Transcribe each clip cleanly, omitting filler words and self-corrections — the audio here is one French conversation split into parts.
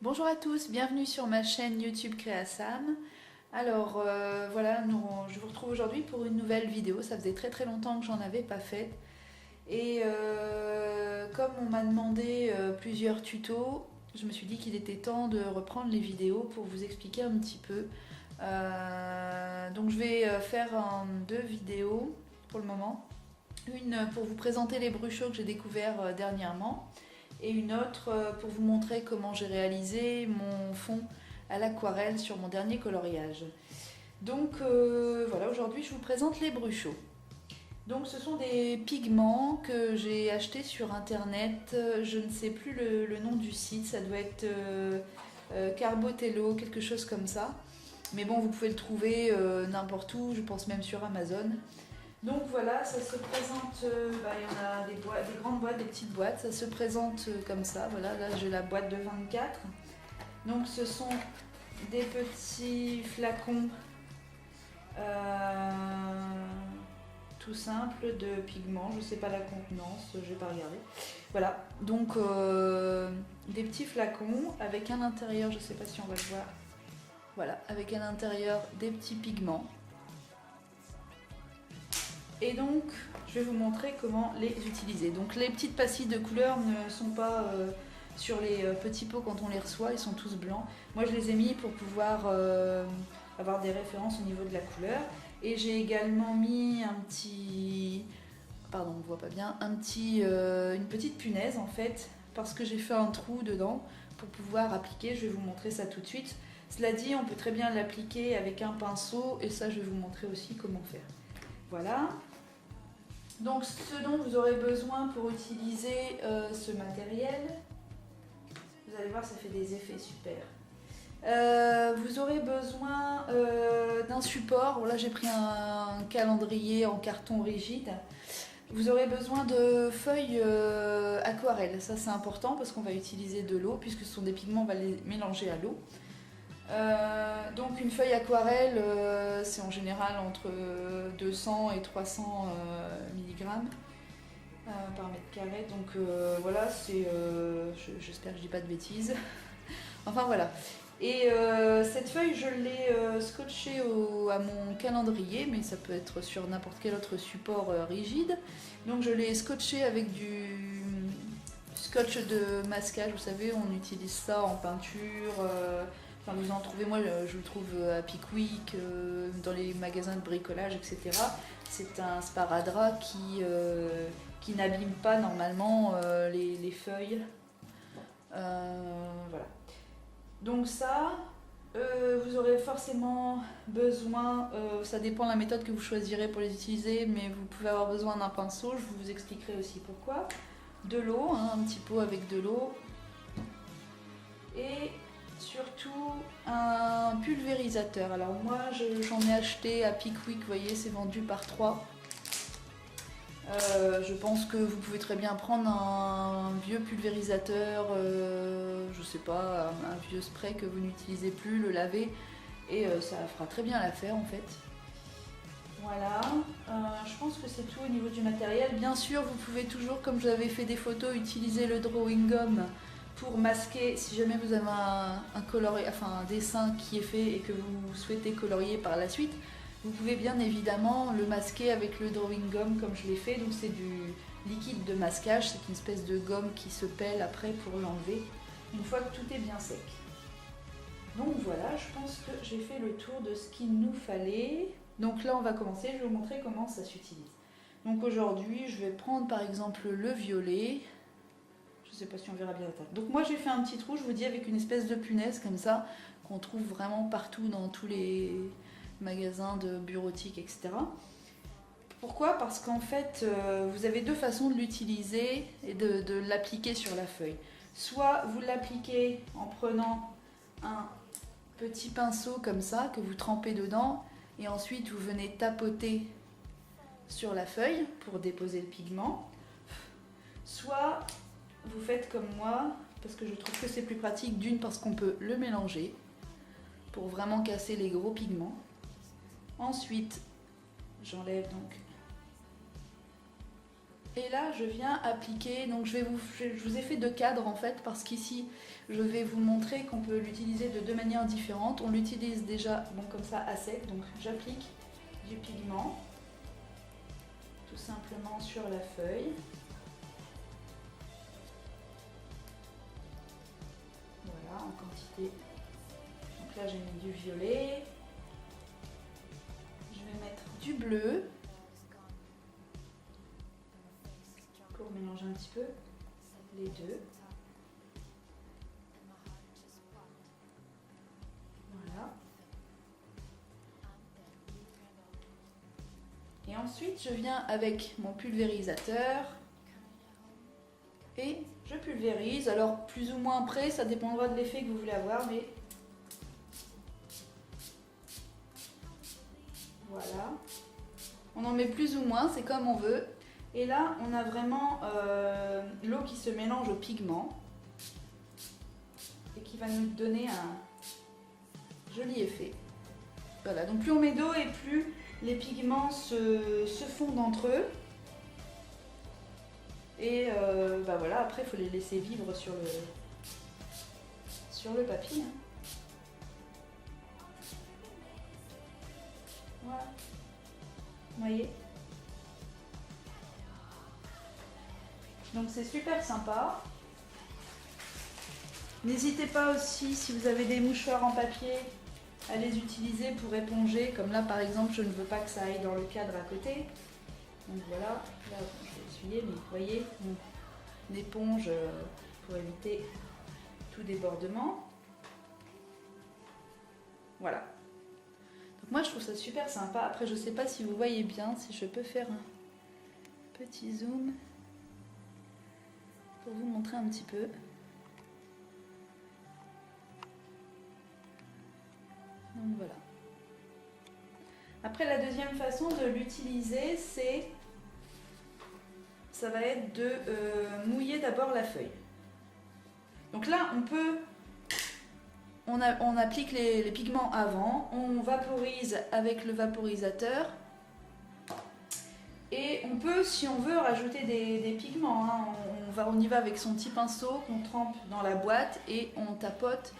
Bonjour à tous, bienvenue sur ma chaîne YouTube Créasam. Alors voilà, je vous retrouve aujourd'hui pour une nouvelle vidéo. Ça faisait très longtemps que j'en avais pas fait. Et comme on m'a demandé plusieurs tutos, je me suis dit qu'il était temps de reprendre les vidéos pour vous expliquer un petit peu. Donc je vais faire deux vidéos pour le moment. Une pour vous présenter les bruchots que j'ai découverts dernièrement. Et une autre pour vous montrer comment j'ai réalisé mon fond à l'aquarelle sur mon dernier coloriage. Donc voilà, aujourd'hui je vous présente les bruchots. Donc ce sont des pigments que j'ai achetés sur internet, je ne sais plus le nom du site, ça doit être Carbotello, quelque chose comme ça. Mais bon, vous pouvez le trouver n'importe où, je pense même sur Amazon. Donc voilà, ça se présente, il y en a des grandes boîtes, des petites boîtes, ça se présente comme ça, voilà, là j'ai la boîte de 24. Donc ce sont des petits flacons tout simples de pigments, je ne sais pas la contenance, je vais pas regarder. Voilà, donc des petits flacons avec à l'intérieur, je ne sais pas si on va le voir, voilà, avec à l'intérieur des petits pigments. Et donc, je vais vous montrer comment les utiliser. Donc les petites pastilles de couleur ne sont pas sur les petits pots quand on les reçoit, ils sont tous blancs. Moi je les ai mis pour pouvoir avoir des références au niveau de la couleur. Et j'ai également mis un petit... Pardon, on ne voit pas bien. Une petite punaise en fait, parce que j'ai fait un trou dedans pour pouvoir appliquer. Je vais vous montrer ça tout de suite. Cela dit, on peut très bien l'appliquer avec un pinceau et ça je vais vous montrer aussi comment faire. Voilà. Donc ce dont vous aurez besoin pour utiliser ce matériel, vous allez voir, ça fait des effets super. Vous aurez besoin d'un support. Là j'ai pris un calendrier en carton rigide. Vous aurez besoin de feuilles aquarelles. Ça c'est important parce qu'on va utiliser de l'eau puisque ce sont des pigments, on va les mélanger à l'eau. Donc une feuille aquarelle, c'est en général entre 200 et 300 mg par mètre carré. Donc voilà, j'espère que je dis pas de bêtises. Enfin voilà. Et cette feuille, je l'ai scotchée à mon calendrier, mais ça peut être sur n'importe quel autre support rigide. Donc je l'ai scotchée avec du scotch de masquage. Vous savez, on utilise ça en peinture. Enfin, vous en trouvez, moi je le trouve à Pickwick, dans les magasins de bricolage, etc. C'est un sparadrap qui n'abîme pas normalement les feuilles. Voilà. Donc ça, vous aurez forcément besoin, ça dépend de la méthode que vous choisirez pour les utiliser, mais vous pouvez avoir besoin d'un pinceau, je vous expliquerai aussi pourquoi. De l'eau, hein, un petit pot avec de l'eau. Et surtout un pulvérisateur. Alors moi j'en ai acheté à Pickwick, vous voyez, c'est vendu par 3. Je pense que vous pouvez très bien prendre un vieux pulvérisateur, je sais pas, un vieux spray que vous n'utilisez plus, le laver et ça fera très bien l'affaire en fait. Voilà, je pense que c'est tout au niveau du matériel. Bien sûr, vous pouvez toujours, comme je vous avais fait des photos, utiliser le drawing gum pour masquer, si jamais vous avez un dessin qui est fait et que vous souhaitez colorier par la suite, vous pouvez bien évidemment le masquer avec le drawing gum comme je l'ai fait. Donc c'est du liquide de masquage, c'est une espèce de gomme qui se pèle après pour l'enlever, une fois que tout est bien sec. Donc voilà, je pense que j'ai fait le tour de ce qu'il nous fallait. Donc là on va commencer, je vais vous montrer comment ça s'utilise. Donc aujourd'hui je vais prendre par exemple le violet. Je ne sais pas si on verra bien la table. Donc moi j'ai fait un petit trou, je vous dis, avec une espèce de punaise comme ça, qu'on trouve vraiment partout dans tous les magasins de bureautique, etc. Pourquoi? Parce qu'en fait, vous avez deux façons de l'utiliser et de l'appliquer sur la feuille. Soit vous l'appliquez en prenant un petit pinceau comme ça, que vous trempez dedans, et ensuite vous venez tapoter sur la feuille pour déposer le pigment. Soit vous faites comme moi, parce que je trouve que c'est plus pratique, d'une parce qu'on peut le mélanger, pour vraiment casser les gros pigments. Ensuite, j'enlève donc. Et là, je viens appliquer, donc je vous ai fait 2 cadres en fait, parce qu'ici, je vais vous montrer qu'on peut l'utiliser de 2 manières différentes. On l'utilise déjà comme ça à sec, donc j'applique du pigment, tout simplement sur la feuille. Voilà, en quantité. Donc là, j'ai mis du violet. Je vais mettre du bleu. Pour mélanger un petit peu les deux. Voilà. Et ensuite, je viens avec mon pulvérisateur et je pulvérise. Alors, plus ou moins près, ça dépendra de l'effet que vous voulez avoir, mais voilà. On en met plus ou moins, c'est comme on veut. Et là, on a vraiment l'eau qui se mélange au pigment et qui va nous donner un joli effet. Voilà, donc plus on met d'eau et plus les pigments se fondent entre eux. Et voilà, après, il faut les laisser vivre sur le papier. Voilà. Vous voyez ? Donc c'est super sympa. N'hésitez pas aussi, si vous avez des mouchoirs en papier, à les utiliser pour éponger. Comme là par exemple, je ne veux pas que ça aille dans le cadre à côté. Donc voilà, là je vais essuyer, mais vous voyez, une éponge pour éviter tout débordement. Voilà. Donc moi je trouve ça super sympa. Après je ne sais pas si vous voyez bien, si je peux faire un petit zoom pour vous montrer un petit peu. Donc voilà. Après la deuxième façon de l'utiliser, ça va être de mouiller d'abord la feuille. Donc là on applique les pigments avant, on vaporise avec le vaporisateur. Et on peut, si on veut, rajouter des pigments. Hein. On y va avec son petit pinceau qu'on trempe dans la boîte et on tapote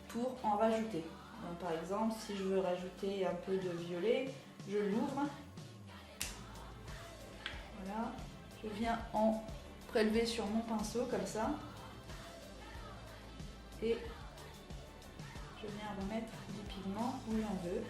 pour en rajouter. Donc, par exemple, si je veux rajouter un peu de violet, je l'ouvre. Voilà. Je viens en prélever sur mon pinceau comme ça. Et je viens remettre du pigment où j'en veux.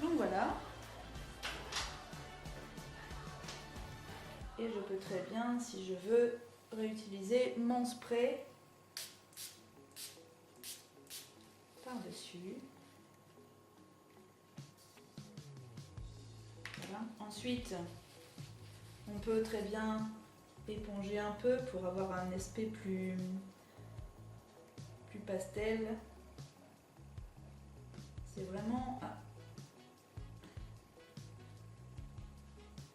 Donc voilà. Et je peux très bien, si je veux, réutiliser mon spray par-dessus. Voilà. Ensuite, on peut très bien éponger un peu pour avoir un aspect plus pastel. C'est vraiment...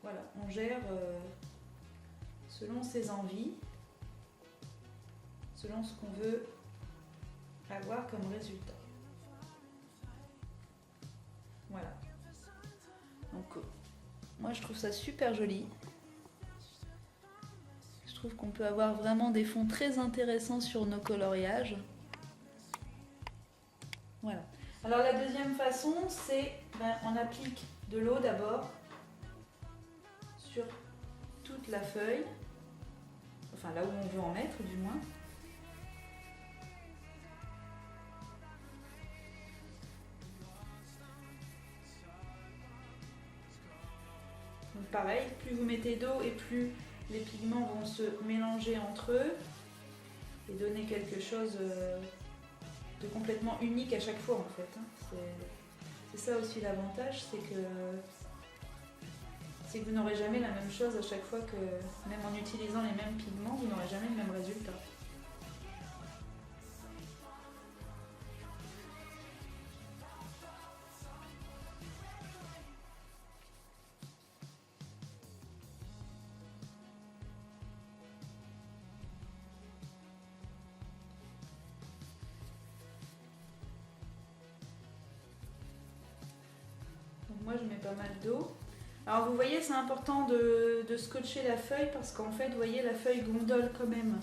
Voilà, on gère selon ses envies, selon ce qu'on veut avoir comme résultat. Voilà. Donc, moi je trouve ça super joli. Je trouve qu'on peut avoir vraiment des fonds très intéressants sur nos coloriages. Voilà. Alors la deuxième façon, c'est on applique de l'eau d'abord sur toute la feuille, enfin là où on veut en mettre du moins. Donc pareil, plus vous mettez d'eau et plus les pigments vont se mélanger entre eux et donner quelque chose de complètement unique à chaque fois en fait. C'est ça aussi l'avantage, c'est c'est que vous n'aurez jamais la même chose à chaque fois que, même en utilisant les mêmes pigments, vous n'aurez jamais le même résultat. Donc moi je mets pas mal d'eau. Alors vous voyez, c'est important de scotcher la feuille parce qu'en fait, vous voyez, la feuille gondole quand même.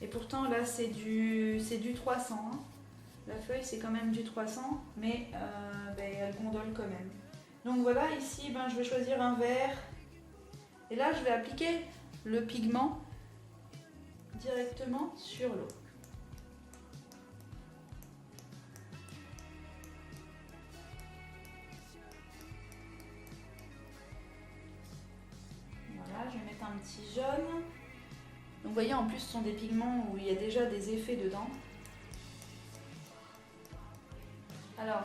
Et pourtant là c'est du 300. Hein. La feuille c'est quand même du 300, mais elle gondole quand même. Donc voilà, ici je vais choisir un vert. Et là je vais appliquer le pigment directement sur l'eau. Voilà, je vais mettre un petit jaune. Donc vous voyez, en plus ce sont des pigments où il y a déjà des effets dedans. Alors,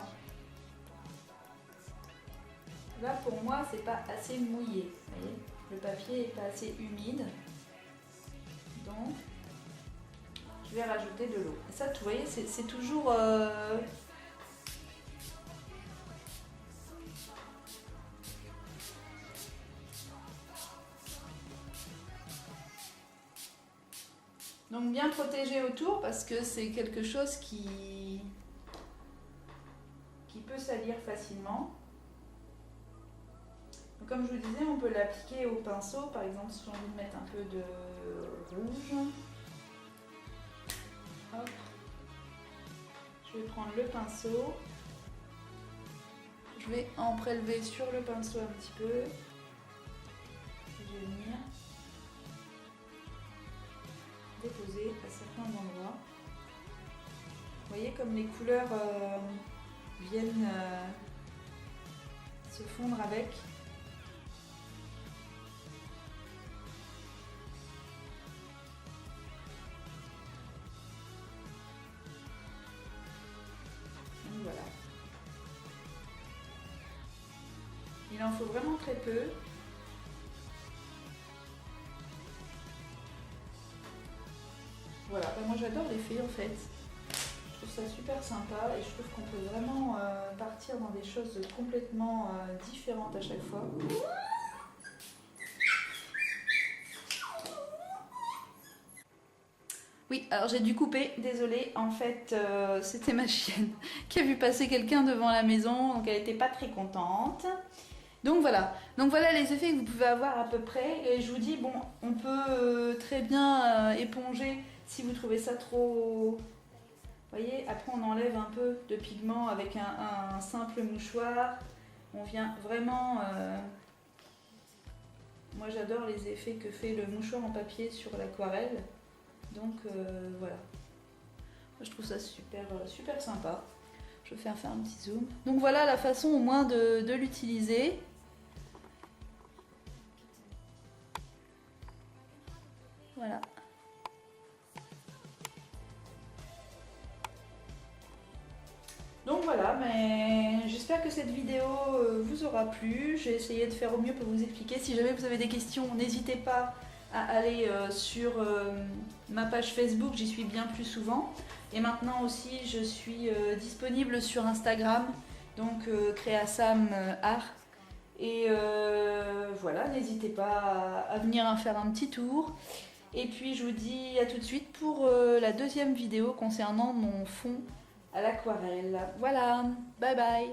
là pour moi c'est pas assez mouillé. Vous voyez, le papier n'est pas assez humide. Donc, je vais rajouter de l'eau. Et ça, vous voyez, c'est toujours... Donc bien protégé autour parce que c'est quelque chose qui peut salir facilement. Donc, comme je vous disais, on peut l'appliquer au pinceau. Par exemple, si j'ai envie de mettre un peu de rouge. Hop. Je vais prendre le pinceau. Je vais en prélever sur le pinceau un petit peu. Je vais venir déposer à certains endroits. Vous voyez comme les couleurs viennent se fondre avec. Donc voilà. Il en faut vraiment très peu. Voilà, moi j'adore les fées en fait. Je trouve ça super sympa et je trouve qu'on peut vraiment partir dans des choses complètement différentes à chaque fois. Oui, alors j'ai dû couper, désolée, en fait c'était ma chienne qui a vu passer quelqu'un devant la maison, donc elle n'était pas très contente. Donc voilà les effets que vous pouvez avoir à peu près. Et je vous dis, bon, on peut très bien éponger si vous trouvez ça trop... Vous voyez, après on enlève un peu de pigment avec un simple mouchoir. On vient vraiment... Moi j'adore les effets que fait le mouchoir en papier sur l'aquarelle. Donc voilà. Je trouve ça super, super sympa. Je vais faire un petit zoom. Donc voilà la façon au moins de l'utiliser. Voilà. Donc voilà, mais j'espère que cette vidéo vous aura plu. J'ai essayé de faire au mieux pour vous expliquer. Si jamais vous avez des questions, n'hésitez pas à aller sur ma page Facebook, j'y suis bien plus souvent. Et maintenant aussi, je suis disponible sur Instagram, donc Créasam Art. Et voilà, n'hésitez pas à venir faire un petit tour. Et puis je vous dis à tout de suite pour la deuxième vidéo concernant mon fond à l'aquarelle. Voilà, bye bye.